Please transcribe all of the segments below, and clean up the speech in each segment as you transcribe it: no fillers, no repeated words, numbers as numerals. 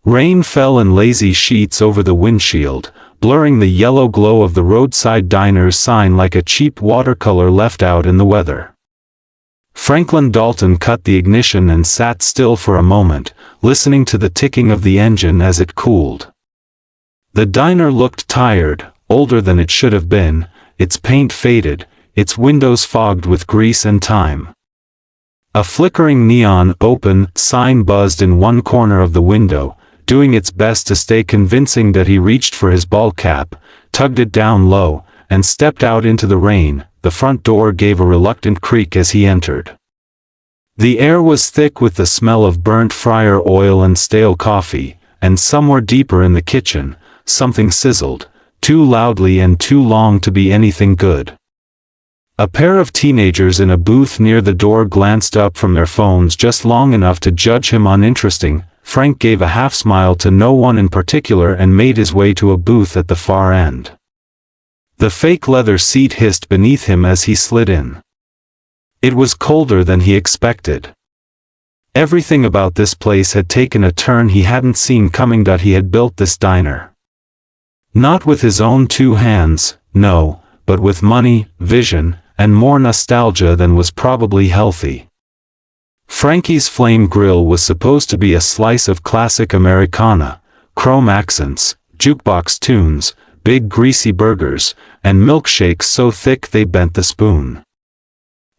Rain fell in lazy sheets over the windshield, blurring the yellow glow of the roadside diner's sign like a cheap watercolor left out in the weather. Franklin Dalton cut the ignition and sat still for a moment, listening to the ticking of the engine as it cooled. The diner looked tired, older than it should have been, its paint faded, its windows fogged with grease and time. A flickering neon "open" sign buzzed in one corner of the window, doing its best to stay convincing that he reached for his ball cap, tugged it down low, and stepped out into the rain. The front door gave a reluctant creak as he entered. The air was thick with the smell of burnt fryer oil and stale coffee, and somewhere deeper in the kitchen, something sizzled, too loudly and too long to be anything good. A pair of teenagers in a booth near the door glanced up from their phones just long enough to judge him uninteresting. Frank gave a half-smile to no one in particular and made his way to a booth at the far end. The fake leather seat hissed beneath him as he slid in. It was colder than he expected. Everything about this place had taken a turn he hadn't seen coming. He had built this diner. Not with his own two hands, no, but with money, vision, and more nostalgia than was probably healthy. Frankie's Flame Grill was supposed to be a slice of classic Americana, chrome accents, jukebox tunes, big greasy burgers, and milkshakes so thick they bent the spoon.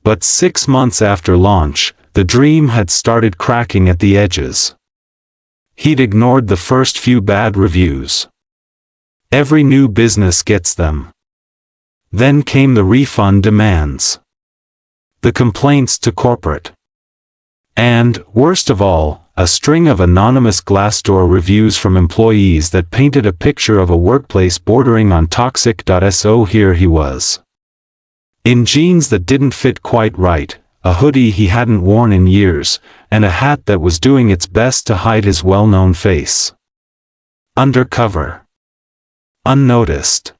But 6 months after launch, the dream had started cracking at the edges. He'd ignored the first few bad reviews. Every new business gets them. Then came the refund demands. The complaints to corporate. And, worst of all, a string of anonymous Glassdoor reviews from employees that painted a picture of a workplace bordering on toxic. So here he was. In jeans that didn't fit quite right, a hoodie he hadn't worn in years, and a hat that was doing its best to hide his well-known face. Undercover. Unnoticed.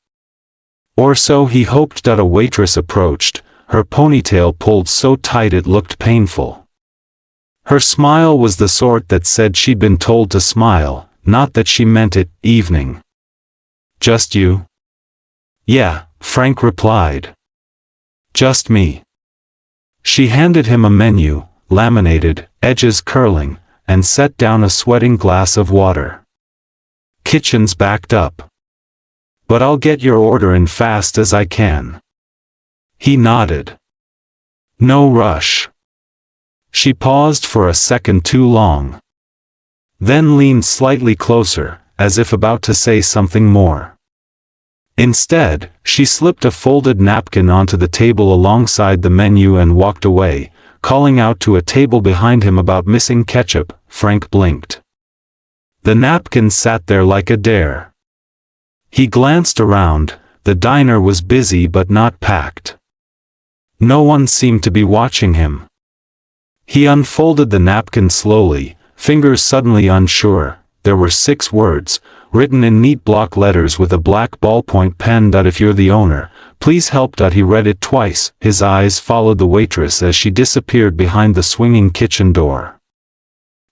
Or so he hoped. A waitress approached, her ponytail pulled so tight it looked painful. Her smile was the sort that said she'd been told to smile, not that she meant it. Evening. Just you? Yeah, Frank replied. Just me. She handed him a menu, laminated, edges curling, and set down a sweating glass of water. Kitchen's backed up. But I'll get your order in fast as I can. He nodded. No rush. She paused for a second too long. Then leaned slightly closer, as if about to say something more. Instead, she slipped a folded napkin onto the table alongside the menu and walked away, calling out to a table behind him about missing ketchup. Frank blinked. The napkin sat there like a dare. He glanced around. The diner was busy but not packed. No one seemed to be watching him. He unfolded the napkin slowly, fingers suddenly unsure. There were 6 words, written in neat block letters with a black ballpoint pen. If you're the owner, please help. He read it twice. His eyes followed the waitress as she disappeared behind the swinging kitchen door.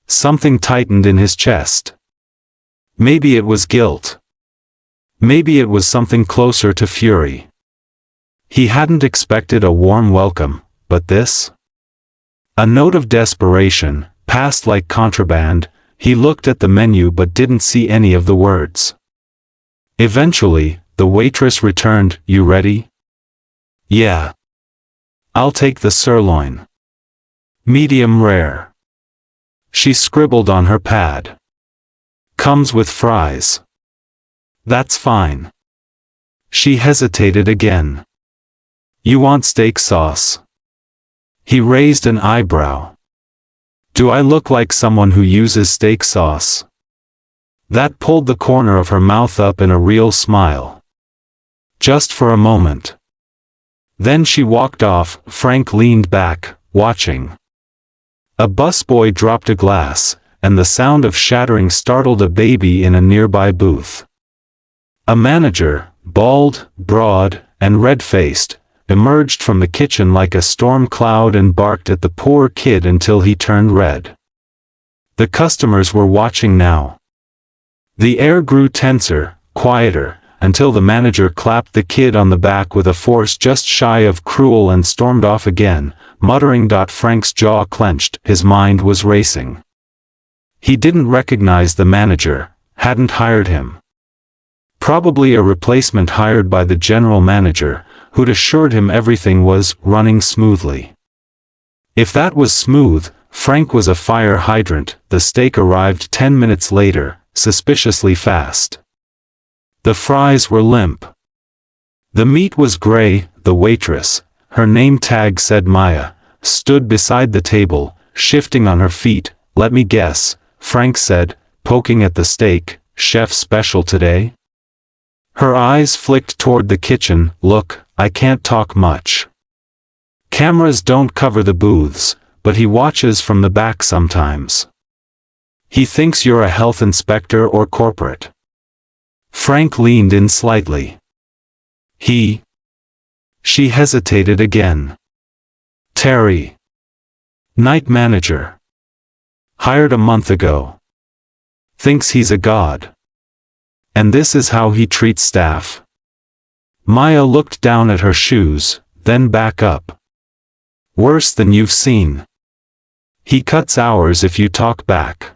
Something tightened in his chest. Maybe it was guilt. Maybe it was something closer to fury. He hadn't expected a warm welcome, but this? A note of desperation, passed like contraband. He looked at the menu but didn't see any of the words. Eventually, the waitress returned. You ready? Yeah. I'll take the sirloin. Medium rare. She scribbled on her pad. Comes with fries. That's fine. She hesitated again. You want steak sauce? He raised an eyebrow. Do I look like someone who uses steak sauce? That pulled the corner of her mouth up in a real smile. Just for a moment. Then she walked off. Frank leaned back, watching. A busboy dropped a glass, and the sound of shattering startled a baby in a nearby booth. A manager, bald, broad, and red-faced, emerged from the kitchen like a storm cloud and barked at the poor kid until he turned red. The customers were watching now. The air grew tenser, quieter, until the manager clapped the kid on the back with a force just shy of cruel and stormed off again, muttering. Frank's jaw clenched, his mind was racing. He didn't recognize the manager, hadn't hired him. Probably a replacement hired by the general manager, who'd assured him everything was running smoothly. If that was smooth, Frank was a fire hydrant. The steak arrived 10 minutes later, suspiciously fast. The fries were limp. The meat was gray. The waitress, her name tag said Maya, stood beside the table, shifting on her feet. "Let me guess," Frank said, poking at the steak, "chef special today?" Her eyes flicked toward the kitchen. "Look, I can't talk much. Cameras don't cover the booths, but he watches from the back sometimes. He thinks you're a health inspector or corporate." Frank leaned in slightly. She hesitated again. "Terry. Night manager. Hired a month ago. Thinks he's a god. And this is how he treats staff." Maya looked down at her shoes, then back up. "Worse than you've seen. He cuts hours if you talk back.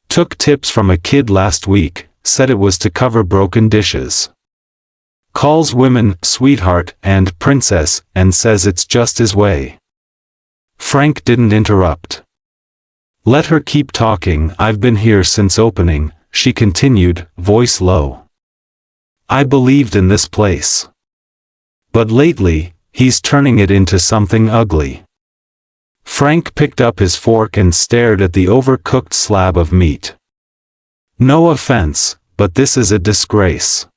Took tips from a kid last week, said it was to cover broken dishes. Calls women sweetheart and princess and says it's just his way." Frank didn't interrupt. "Let her keep talking. I've been here since opening," she continued, voice low. "I believed in this place. But lately, he's turning it into something ugly." Frank picked up his fork and stared at the overcooked slab of meat. "No offense, but this is a disgrace."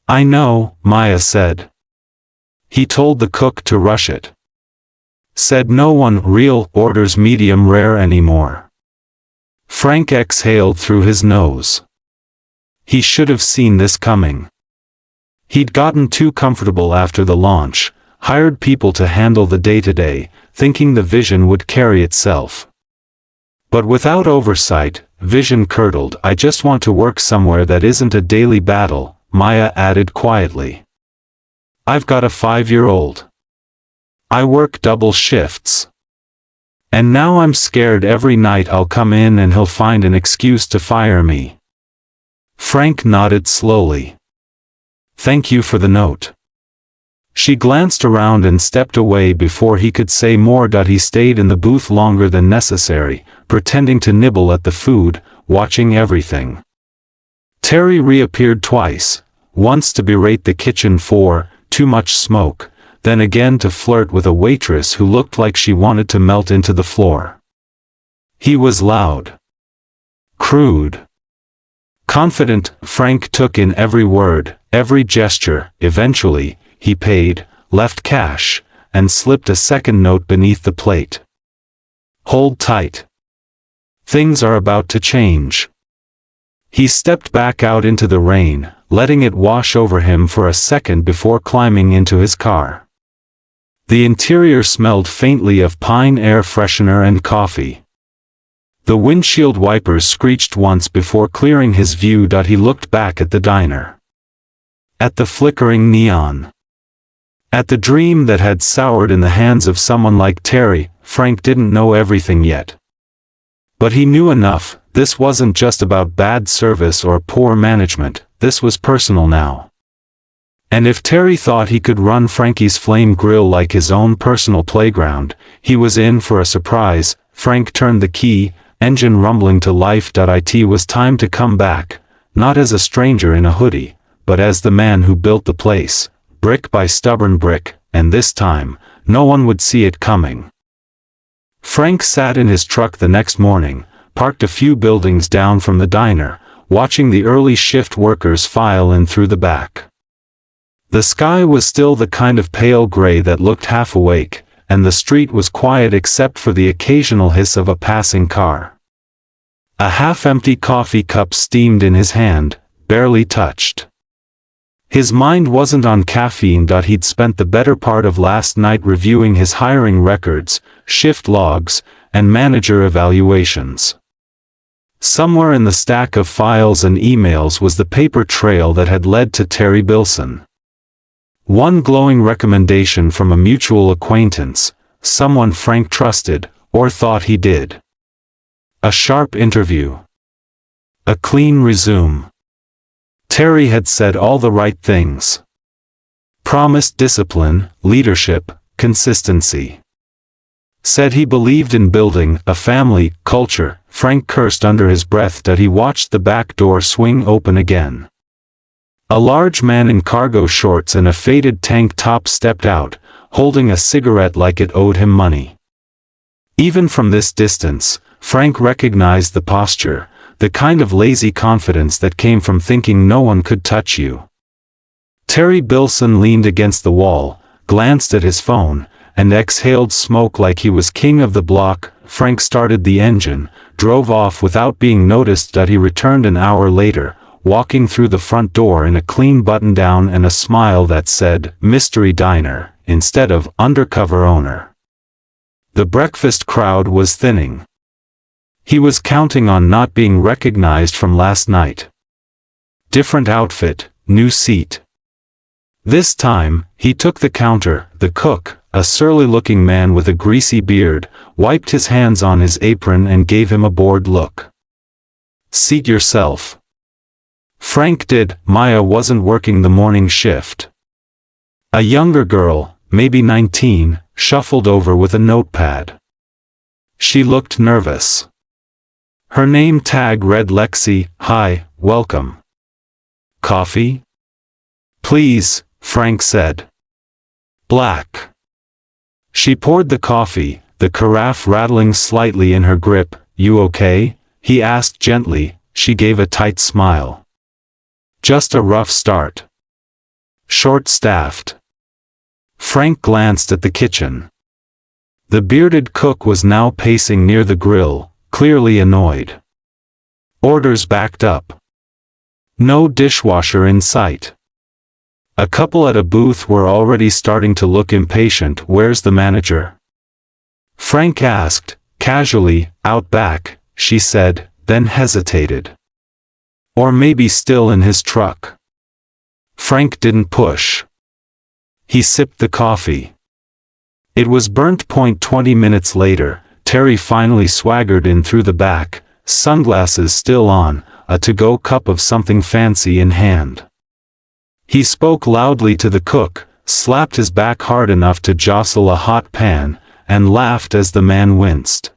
"I know," Maya said. "He told the cook to rush it. Said no one real orders medium rare anymore." Frank exhaled through his nose. He should have seen this coming. He'd gotten too comfortable after the launch, hired people to handle the day-to-day, thinking the vision would carry itself. But without oversight, vision curdled. "I just want to work somewhere that isn't a daily battle," Maya added quietly. "I've got a 5-year-old. I work double shifts. And now I'm scared every night I'll come in and he'll find an excuse to fire me." Frank nodded slowly. "Thank you for the note." She glanced around and stepped away before he could say more. He stayed in the booth longer than necessary, pretending to nibble at the food, watching everything. Terry reappeared twice, once to berate the kitchen for too much smoke, then again to flirt with a waitress who looked like she wanted to melt into the floor. He was loud, crude, confident. Frank took in every word, every gesture. Eventually, he paid, left cash, and slipped a second note beneath the plate. "Hold tight. Things are about to change." He stepped back out into the rain, letting it wash over him for a second before climbing into his car. The interior smelled faintly of pine air freshener and coffee. The windshield wipers screeched once before clearing his view. He looked back at the diner. At the flickering neon. At the dream that had soured in the hands of someone like Terry. Frank didn't know everything yet. But he knew enough. This wasn't just about bad service or poor management, this was personal now. And if Terry thought he could run Frankie's Flame Grill like his own personal playground, he was in for a surprise. Frank turned the key, engine rumbling to life. It was time to come back, not as a stranger in a hoodie, but as the man who built the place, brick by stubborn brick, and this time, no one would see it coming. Frank sat in his truck the next morning, parked a few buildings down from the diner, watching the early shift workers file in through the back. The sky was still the kind of pale gray that looked half awake, and the street was quiet except for the occasional hiss of a passing car. A half-empty coffee cup steamed in his hand, barely touched. His mind wasn't on caffeine. He'd spent the better part of last night reviewing his hiring records, shift logs, and manager evaluations. Somewhere in the stack of files and emails was the paper trail that had led to Terry Bilson. One glowing recommendation from a mutual acquaintance, someone Frank trusted, or thought he did. A sharp interview. A clean resume. Terry had said all the right things. Promised discipline, leadership, consistency. Said he believed in building a family culture. Frank cursed under his breath as he watched the back door swing open again. A large man in cargo shorts and a faded tank top stepped out, holding a cigarette like it owed him money. Even from this distance, Frank recognized the posture, the kind of lazy confidence that came from thinking no one could touch you. Terry Bilson leaned against the wall, glanced at his phone, and exhaled smoke like he was king of the block. Frank started the engine, drove off without being noticed that he returned an hour later, walking through the front door in a clean button-down and a smile that said, "Mystery Diner," instead of "Undercover Owner." The breakfast crowd was thinning. He was counting on not being recognized from last night. Different outfit, new seat. This time, he took the counter. The cook, a surly-looking man with a greasy beard, wiped his hands on his apron and gave him a bored look. "Seat yourself." Frank did. Maya wasn't working the morning shift. A younger girl, maybe 19, shuffled over with a notepad. She looked nervous. Her name tag read Lexi. "Hi, welcome." "Coffee?" "Please," Frank said. "Black." She poured the coffee, the carafe rattling slightly in her grip. "You okay?" he asked gently. She gave a tight smile. "Just a rough start. Short-staffed." Frank glanced at the kitchen. The bearded cook was now pacing near the grill, clearly annoyed. Orders backed up. No dishwasher in sight. A couple at a booth were already starting to look impatient. "Where's the manager?" Frank asked, casually. "Out back," she said, then hesitated. "Or maybe still in his truck." Frank didn't push. He sipped the coffee. It was burnt. 20 minutes later, Terry finally swaggered in through the back, sunglasses still on, a to-go cup of something fancy in hand. He spoke loudly to the cook, slapped his back hard enough to jostle a hot pan, and laughed as the man winced.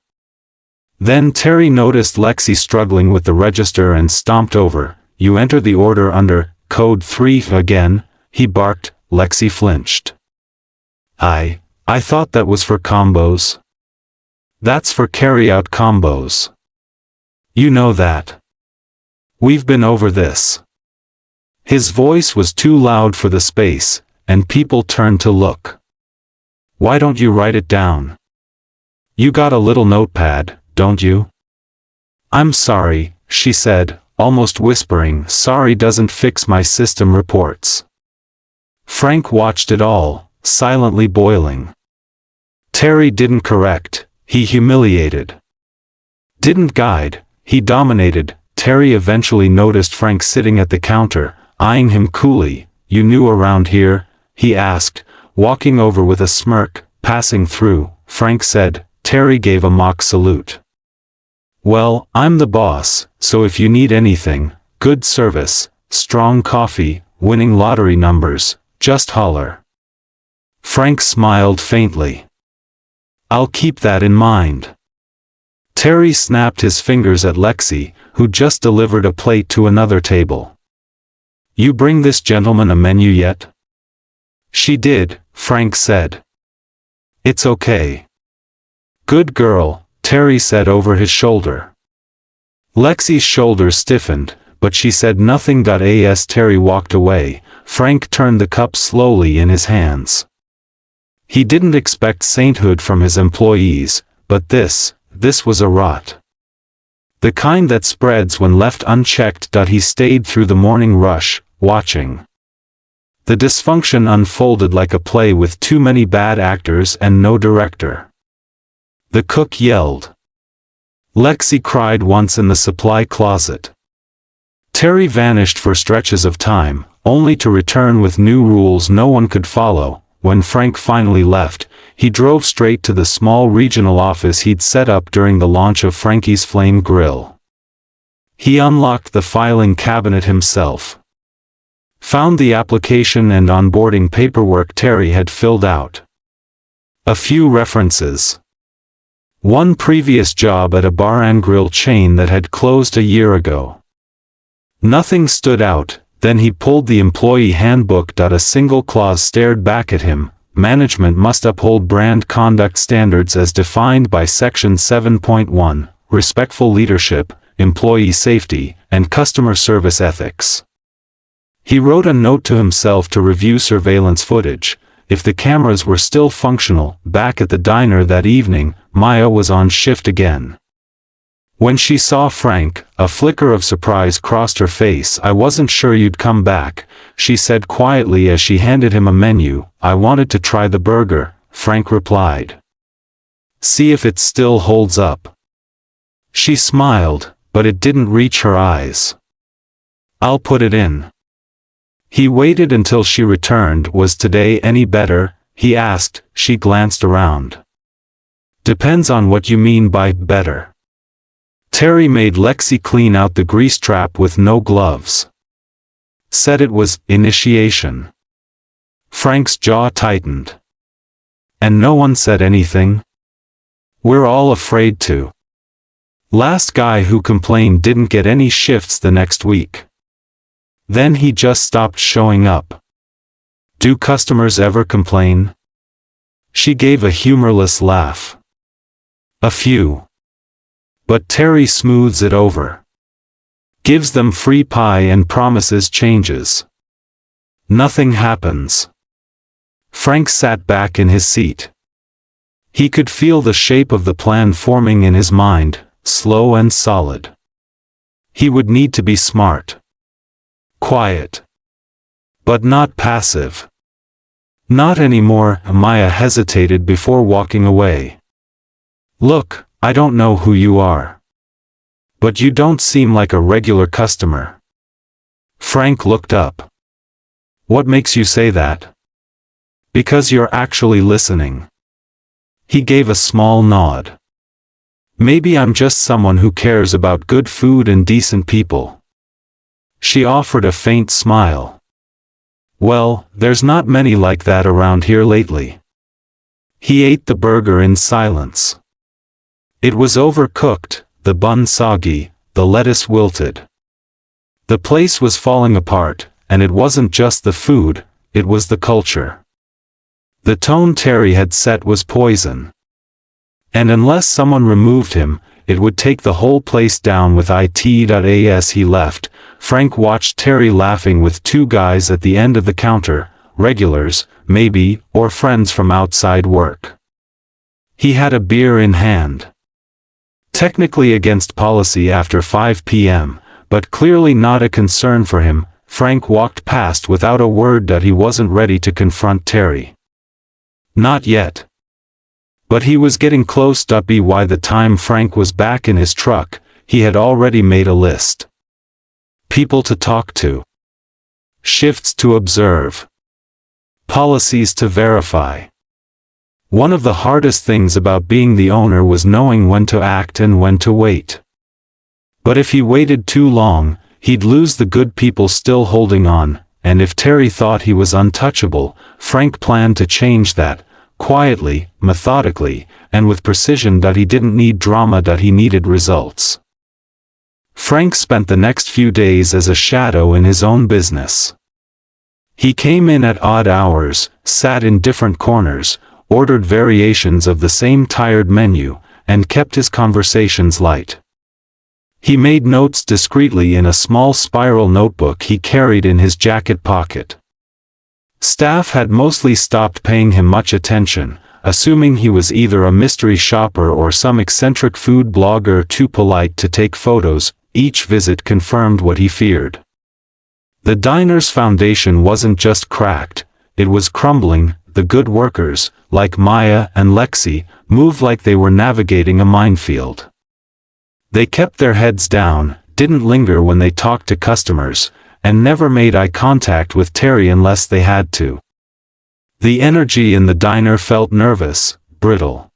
Then Terry noticed Lexi struggling with the register and stomped over. "You enter the order under code 3 again," he barked. Lexi flinched. I thought that was for combos." "That's for carry-out combos. You know that. We've been over this." His voice was too loud for the space, and people turned to look. "Why don't you write it down? You got a little notepad, don't you?" "I'm sorry," she said, almost whispering. "Sorry doesn't fix my system reports." Frank watched it all, silently boiling. Terry didn't correct, he humiliated. Didn't guide, he dominated. Terry eventually noticed Frank sitting at the counter, eyeing him coolly. "You new around here?" he asked, walking over with a smirk. "Passing through," Frank said. Terry gave a mock salute. "Well, I'm the boss, so if you need anything, good service, strong coffee, winning lottery numbers, just holler." Frank smiled faintly. "I'll keep that in mind." Terry snapped his fingers at Lexi, who just delivered a plate to another table. "You bring this gentleman a menu yet?" "She did," Frank said. "It's okay." "Good girl," Terry said over his shoulder. Lexi's shoulders stiffened, but she said nothing. As Terry walked away, Frank turned the cup slowly in his hands. He didn't expect sainthood from his employees, but this was a rot. The kind that spreads when left unchecked. He stayed through the morning rush, watching. The dysfunction unfolded like a play with too many bad actors and no director. The cook yelled. Lexi cried once in the supply closet. Terry vanished for stretches of time, only to return with new rules no one could follow. When Frank finally left, he drove straight to the small regional office he'd set up during the launch of Frankie's Flame Grill. He unlocked the filing cabinet himself. Found the application and onboarding paperwork Terry had filled out. A few references. One previous job at a bar and grill chain that had closed a year ago. Nothing stood out. Then he pulled the employee handbook. A single clause stared back at him. Management must uphold brand conduct standards as defined by Section 7.1, respectful leadership, employee safety, and customer service ethics. He wrote a note to himself to review surveillance footage. If the cameras were still functional, back at the diner that evening, Maya was on shift again. When she saw Frank, a flicker of surprise crossed her face. "I wasn't sure you'd come back," she said quietly as she handed him a menu. "I wanted to try the burger," Frank replied. "See if it still holds up." She smiled, but it didn't reach her eyes. "I'll put it in." He waited until she returned. "Was today any better?" he asked. She glanced around. "Depends on what you mean by better." Terry made Lexi clean out the grease trap with no gloves. Said it was initiation. Frank's jaw tightened. "And no one said anything?" "We're all afraid to. Last guy who complained didn't get any shifts the next week. Then he just stopped showing up." "Do customers ever complain?" She gave a humorless laugh. "A few. But Terry smooths it over. Gives them free pie and promises changes. Nothing happens." Frank sat back in his seat. He could feel the shape of the plan forming in his mind, slow and solid. He would need to be smart. Quiet. But not passive. "Not anymore." Maya hesitated before walking away. "Look, I don't know who you are. But you don't seem like a regular customer." Frank looked up. "What makes you say that?" "Because you're actually listening." He gave a small nod. "Maybe I'm just someone who cares about good food and decent people." She offered a faint smile. "Well, there's not many like that around here lately." He ate the burger in silence. It was overcooked, the bun soggy, the lettuce wilted. The place was falling apart, and it wasn't just the food, it was the culture. The tone Terry had set was poison. And unless someone removed him, it would take the whole place down with it. As he left, Frank watched Terry laughing with two guys at the end of the counter, regulars, maybe, or friends from outside work. He had a beer in hand. Technically against policy after 5 p.m., but clearly not a concern for him. Frank walked past without a word. He wasn't ready to confront Terry. Not yet. But he was getting close. By the time Frank was back in his truck, he had already made a list. People to talk to. Shifts to observe. Policies to verify. One of the hardest things about being the owner was knowing when to act and when to wait. But if he waited too long, he'd lose the good people still holding on, and if Terry thought he was untouchable, Frank planned to change that, quietly, methodically, and with precision. He didn't need drama. He needed results. Frank spent the next few days as a shadow in his own business. He came in at odd hours, sat in different corners, ordered variations of the same tired menu, and kept his conversations light. He made notes discreetly in a small spiral notebook he carried in his jacket pocket. Staff had mostly stopped paying him much attention, assuming he was either a mystery shopper or some eccentric food blogger too polite to take photos. Each visit confirmed what he feared. The diner's foundation wasn't just cracked, it was crumbling. The good workers, like Maya and Lexi, moved like they were navigating a minefield. They kept their heads down, didn't linger when they talked to customers, and never made eye contact with Terry unless they had to. The energy in the diner felt nervous, brittle.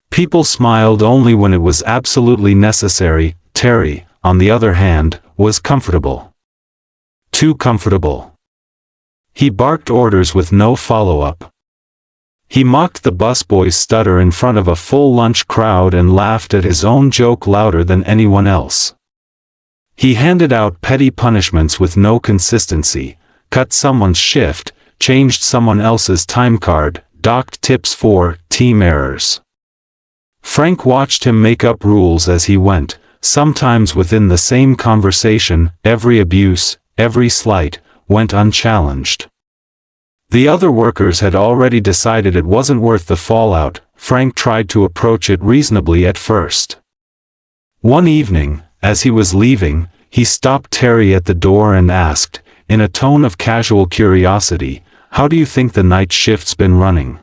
People smiled only when it was absolutely necessary. Terry, on the other hand, was comfortable. Too comfortable. He barked orders with no follow-up. He mocked the busboy's stutter in front of a full lunch crowd and laughed at his own joke louder than anyone else. He handed out petty punishments with no consistency, cut someone's shift, changed someone else's time card, docked tips for team errors. Frank watched him make up rules as he went, sometimes within the same conversation. Every abuse, every slight, went unchallenged. The other workers had already decided it wasn't worth the fallout. Frank tried to approach it reasonably at first. One evening, as he was leaving, he stopped Terry at the door and asked, in a tone of casual curiosity, "How do you think the night shift's been running?"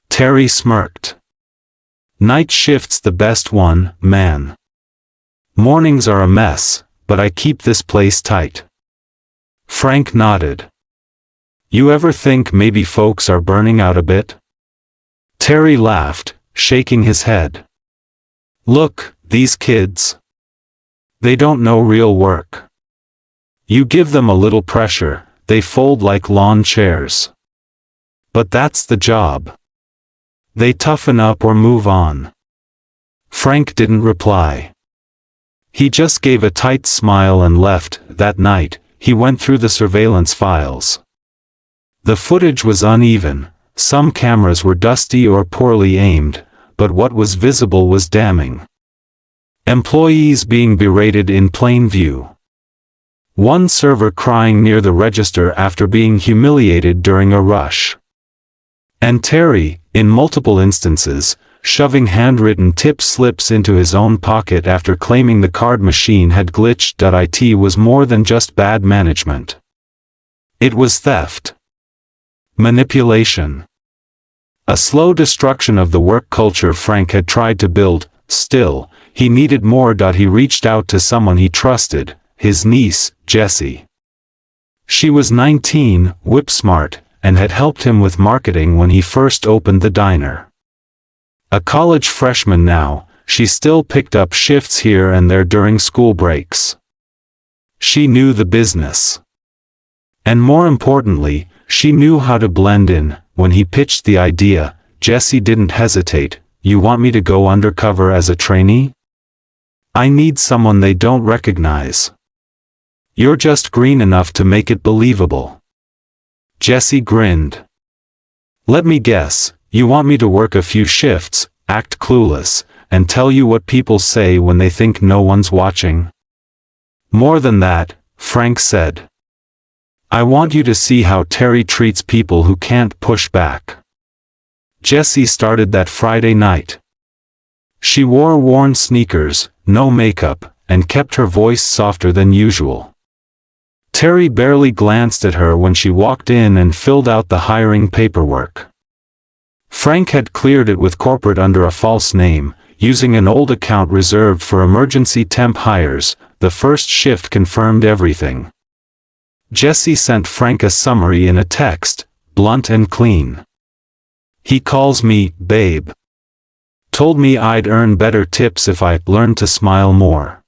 Terry smirked. "Night shift's the best one, man. Mornings are a mess, but I keep this place tight." Frank nodded. "You ever think maybe folks are burning out a bit?" Terry laughed, shaking his head. "Look, these kids. They don't know real work. You give them a little pressure, they fold like lawn chairs. But that's the job. They toughen up or move on." Frank didn't reply. He just gave a tight smile and left. That night, he went through the surveillance files. The footage was uneven, some cameras were dusty or poorly aimed, but what was visible was damning. Employees being berated in plain view. One server crying near the register after being humiliated during a rush. And Terry, in multiple instances, shoving handwritten tip slips into his own pocket after claiming the card machine had glitched. It was more than just bad management. It was theft. Manipulation. A slow destruction of the work culture Frank had tried to build. Still, he needed more. He reached out to someone he trusted, his niece, Jessie. She was 19, whip-smart, and had helped him with marketing when he first opened the diner. A college freshman now, she still picked up shifts here and there during school breaks. She knew the business. And more importantly, she knew how to blend in. When he pitched the idea, Jessie didn't hesitate. "You want me to go undercover as a trainee? I need someone they don't recognize. You're just green enough to make it believable." Jessie grinned. "Let me guess, you want me to work a few shifts, act clueless, and tell you what people say when they think no one's watching?" "More than that," Frank said. "I want you to see how Terry treats people who can't push back." Jessie started that Friday night. She wore worn sneakers, no makeup, and kept her voice softer than usual. Terry barely glanced at her when she walked in and filled out the hiring paperwork. Frank had cleared it with corporate under a false name, using an old account reserved for emergency temp hires. The first shift confirmed everything. Jessie sent Frank a summary in a text, blunt and clean. "He calls me, babe. Told me I'd earn better tips if I learned to smile more.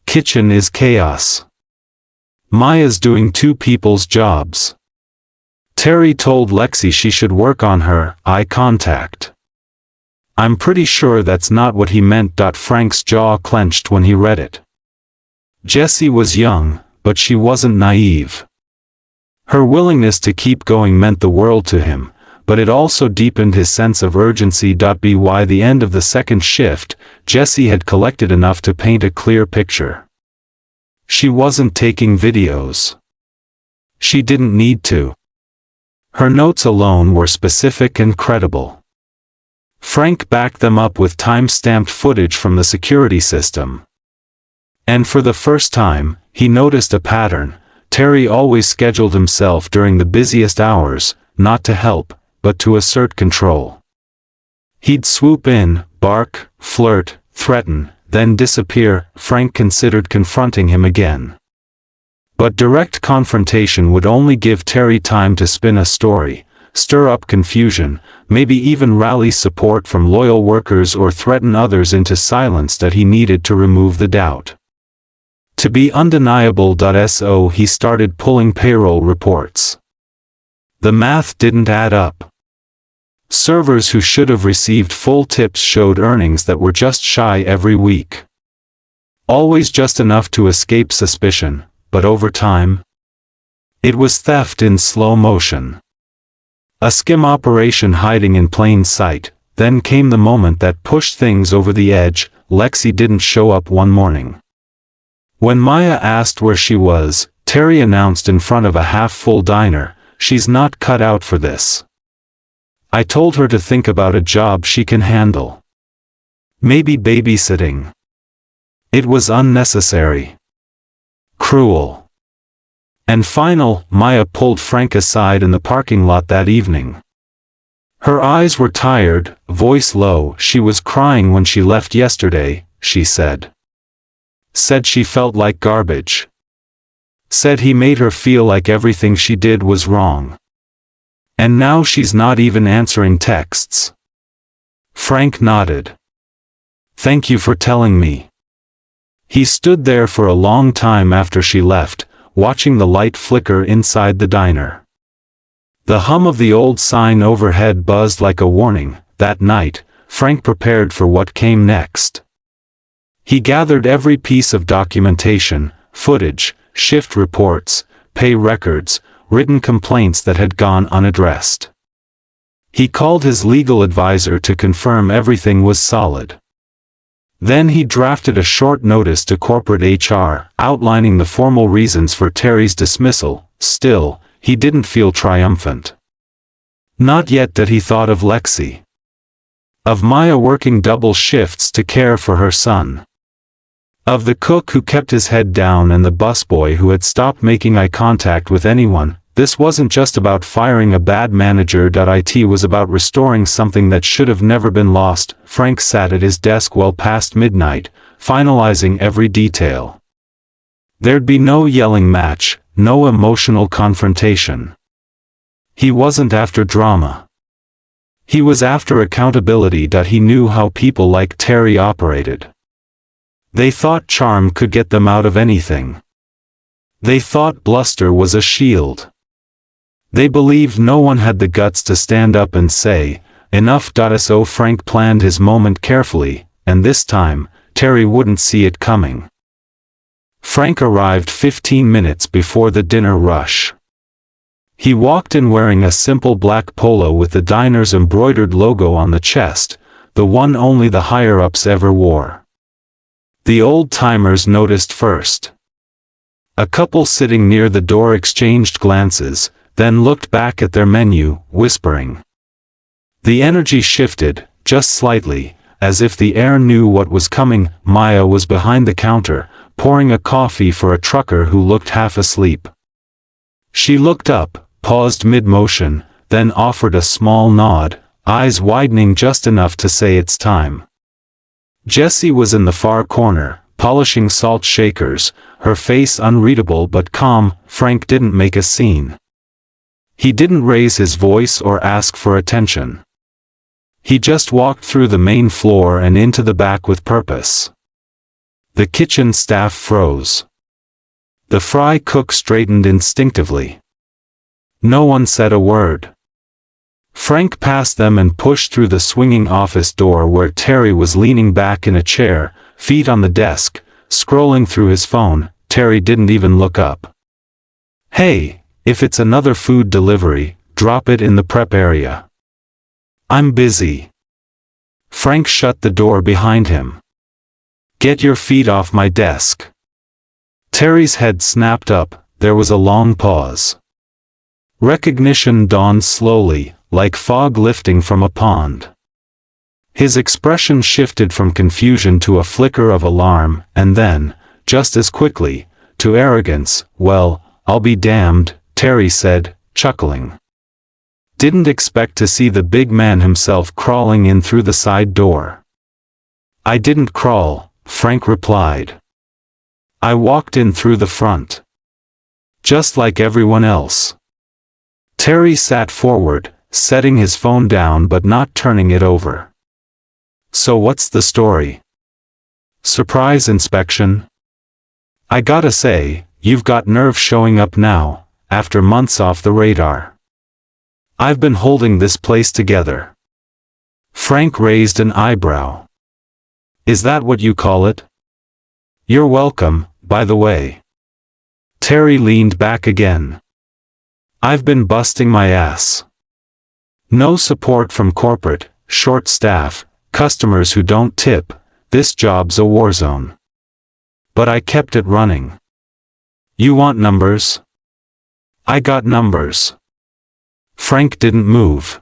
Kitchen is chaos. Maya's doing two people's jobs. Terry told Lexi she should work on her eye contact. I'm pretty sure that's not what he meant." Frank's jaw clenched when he read it. Jessie was young, but she wasn't naive. Her willingness to keep going meant the world to him, but it also deepened his sense of urgency. By the end of the second shift, Jessie had collected enough to paint a clear picture. She wasn't taking videos. She didn't need to. Her notes alone were specific and credible. Frank backed them up with time-stamped footage from the security system. And for the first time, he noticed a pattern. Terry always scheduled himself during the busiest hours, not to help, but to assert control. He'd swoop in, bark, flirt, threaten, then disappear. Frank considered confronting him again. But direct confrontation would only give Terry time to spin a story, stir up confusion, maybe even rally support from loyal workers or threaten others into silence that he needed to remove the doubt. To be undeniable. So he started pulling payroll reports. The math didn't add up. Servers who should have received full tips showed earnings that were just shy every week. Always just enough to escape suspicion, but over time, it was theft in slow motion. A skim operation hiding in plain sight. Then came the moment that pushed things over the edge. Lexi didn't show up one morning. When Maya asked where she was, Terry announced in front of a half-full diner, "She's not cut out for this. I told her to think about a job she can handle. Maybe babysitting." It was unnecessary. Cruel. And final. Maya pulled Frank aside in the parking lot that evening. Her eyes were tired, voice low. "She was crying when she left yesterday," she said. Said she felt like garbage. Said he made her feel like everything she did was wrong. And now she's not even answering texts. Frank nodded. "Thank you for telling me." He stood there for a long time after she left, watching the light flicker inside the diner. The hum of the old sign overhead buzzed like a warning. That night, Frank prepared for what came next. He gathered every piece of documentation, footage, shift reports, pay records, written complaints that had gone unaddressed. He called his legal advisor to confirm everything was solid. Then he drafted a short notice to corporate HR, outlining the formal reasons for Terry's dismissal. Still, he didn't feel triumphant. Not yet that he thought of Lexi. Of Maya working double shifts to care for her son. Of the cook who kept his head down and the busboy who had stopped making eye contact with anyone. This wasn't just about firing a bad manager. It was about restoring something that should have never been lost. Frank sat at his desk well past midnight, finalizing every detail. There'd be no yelling match, no emotional confrontation. He wasn't after drama. He was after accountability. He knew how people like Terry operated. They thought charm could get them out of anything. They thought bluster was a shield. They believed no one had the guts to stand up and say, "Enough." So Frank planned his moment carefully, and this time, Terry wouldn't see it coming. Frank arrived 15 minutes before the dinner rush. He walked in wearing a simple black polo with the diner's embroidered logo on the chest, the one only the higher-ups ever wore. The old-timers noticed first. A couple sitting near the door exchanged glances, then looked back at their menu, whispering. The energy shifted, just slightly, as if the air knew what was coming. Maya was behind the counter, pouring a coffee for a trucker who looked half asleep. She looked up, paused mid-motion, then offered a small nod, eyes widening just enough to say it's time. Jessie was in the far corner, polishing salt shakers, her face unreadable but calm. Frank didn't make a scene. He didn't raise his voice or ask for attention. He just walked through the main floor and into the back with purpose. The kitchen staff froze. The fry cook straightened instinctively. No one said a word. Frank passed them and pushed through the swinging office door where Terry was leaning back in a chair, feet on the desk, scrolling through his phone. Terry didn't even look up. "Hey, if it's another food delivery, drop it in the prep area. I'm busy." Frank shut the door behind him. "Get your feet off my desk." Terry's head snapped up. There was a long pause. Recognition dawned slowly, like fog lifting from a pond. His expression shifted from confusion to a flicker of alarm, and then, just as quickly, to arrogance. "Well, I'll be damned," Terry said, chuckling. Didn't expect to see the big man himself crawling in through the side door. "I didn't crawl," Frank replied. I walked in through the front. Just like everyone else. Terry sat forward, setting his phone down but not turning it over. So what's the story? Surprise inspection? I gotta say, you've got nerve showing up now, after months off the radar. I've been holding this place together. Frank raised an eyebrow. Is that what you call it? You're welcome, by the way. Terry leaned back again. I've been busting my ass. No support from corporate, short staff, customers who don't tip, this job's a war zone. But I kept it running. You want numbers? I got numbers. Frank didn't move.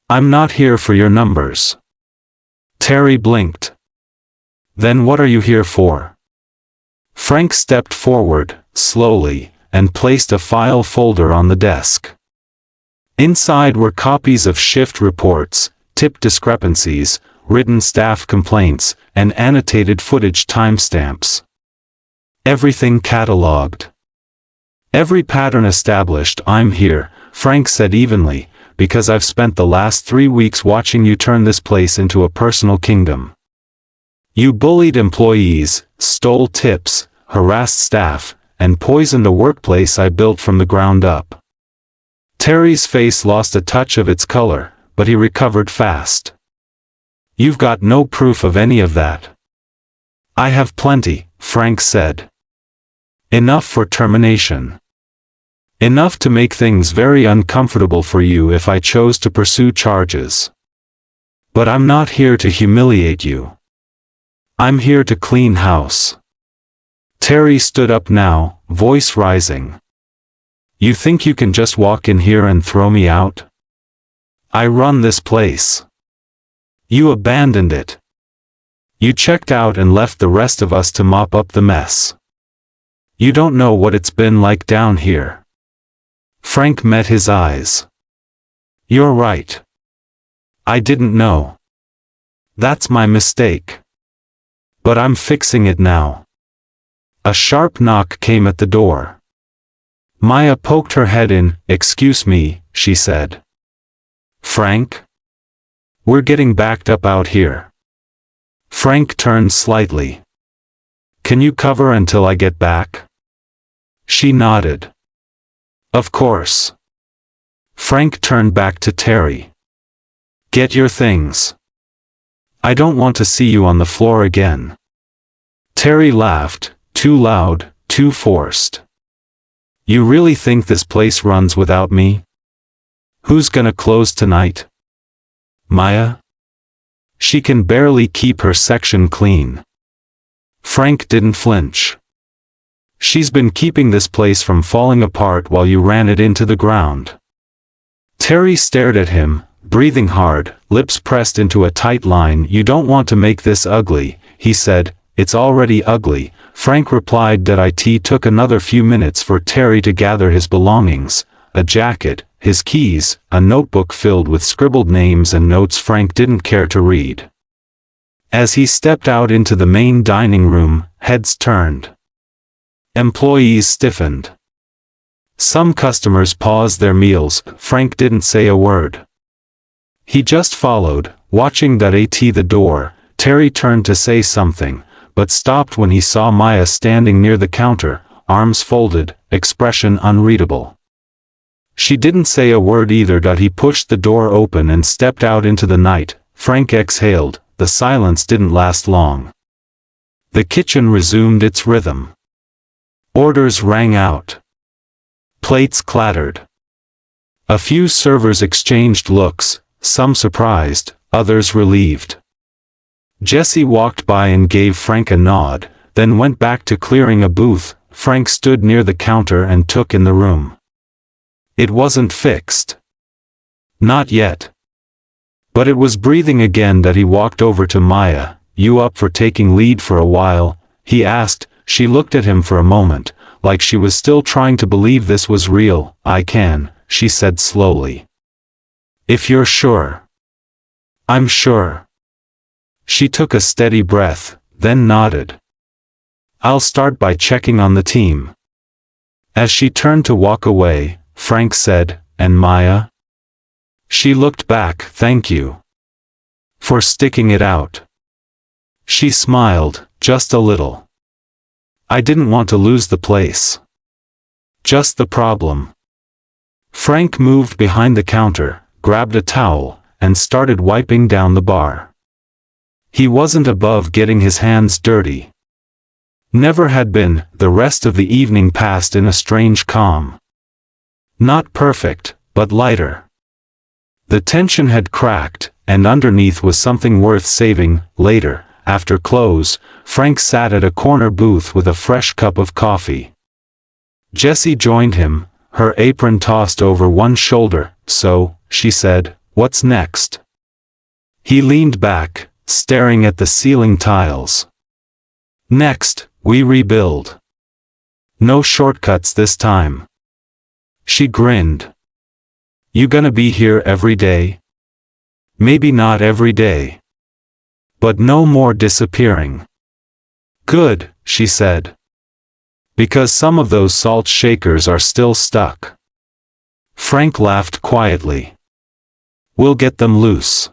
I'm not here for your numbers. Terry blinked. Then what are you here for? Frank stepped forward, slowly, and placed a file folder on the desk. Inside were copies of shift reports, tip discrepancies, written staff complaints, and annotated footage timestamps. Everything catalogued. Every pattern established. I'm here, Frank said evenly, because I've spent the last 3 weeks watching you turn this place into a personal kingdom. You bullied employees, stole tips, harassed staff, and poisoned a workplace I built from the ground up. Terry's face lost a touch of its color, but he recovered fast. You've got no proof of any of that. I have plenty, Frank said. Enough for termination. Enough to make things very uncomfortable for you if I chose to pursue charges. But I'm not here to humiliate you. I'm here to clean house. Terry stood up now, voice rising. You think you can just walk in here and throw me out? I run this place. You abandoned it. You checked out and left the rest of us to mop up the mess. You don't know what it's been like down here. Frank met his eyes. You're right. I didn't know. That's my mistake. But I'm fixing it now. A sharp knock came at the door. Maya poked her head in. Excuse me, she said. Frank? We're getting backed up out here. Frank turned slightly. Can you cover until I get back? She nodded. Of course. Frank turned back to Terry. Get your things. I don't want to see you on the floor again. Terry laughed, too loud, too forced. You really think this place runs without me? Who's gonna close tonight? Maya? She can barely keep her section clean. Frank didn't flinch. She's been keeping this place from falling apart while you ran it into the ground. Terry stared at him, breathing hard, lips pressed into a tight line. You don't want to make this ugly, he said. It's already ugly, Frank replied. That it took another few minutes for Terry to gather his belongings, a jacket, his keys, a notebook filled with scribbled names and notes Frank didn't care to read. As he stepped out into the main dining room, heads turned. Employees stiffened. Some customers paused their meals. Frank didn't say a word. He just followed, watching at the door. Terry turned to say something, but stopped when he saw Maya standing near the counter, arms folded, expression unreadable. She didn't say a word either. He pushed the door open and stepped out into the night. Frank exhaled. The silence didn't last long. The kitchen resumed its rhythm. Orders rang out. Plates clattered. A few servers exchanged looks, some surprised, others relieved. Jesse walked by and gave Frank a nod, then went back to clearing a booth. Frank stood near the counter and took in the room. It wasn't fixed. Not yet. But it was breathing again. He walked over to Maya. You up for taking lead for a while? He asked. She looked at him for a moment, like she was still trying to believe this was real. I can, she said slowly. If you're sure. I'm sure. She took a steady breath. then nodded. "I'll start by checking on the team." As she turned to walk away, Frank said, "And Maya?" She looked back. "Thank you for sticking it out." She smiled, just a little. "I didn't want to lose the place. Just the problem." Frank moved behind the counter, grabbed a towel, and started wiping down the bar. He wasn't above getting his hands dirty. Never had been. The rest of the evening passed in a strange calm. Not perfect, but lighter. The tension had cracked, and underneath was something worth saving. Later, after close, Frank sat at a corner booth with a fresh cup of coffee. Jessie joined him, her apron tossed over one shoulder. "So," she said, "what's next?" He leaned back, staring at the ceiling tiles. "Next, we rebuild. No shortcuts this time." She grinned. "You gonna be here every day?" "Maybe not every day. But no more disappearing." "Good," she said. "Because some of those salt shakers are still stuck." Frank laughed quietly. "We'll get them loose."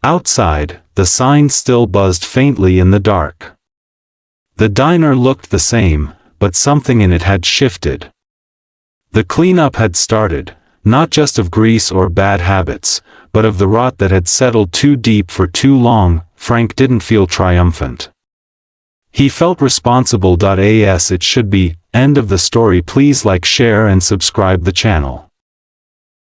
Outside, the sign still buzzed faintly in the dark. The diner looked the same, but something in it had shifted. The cleanup had started, not just of grease or bad habits, but of the rot that had settled too deep for too long. Frank didn't feel triumphant. He felt responsible. As it should be. End of the story. Please like, share and subscribe the channel.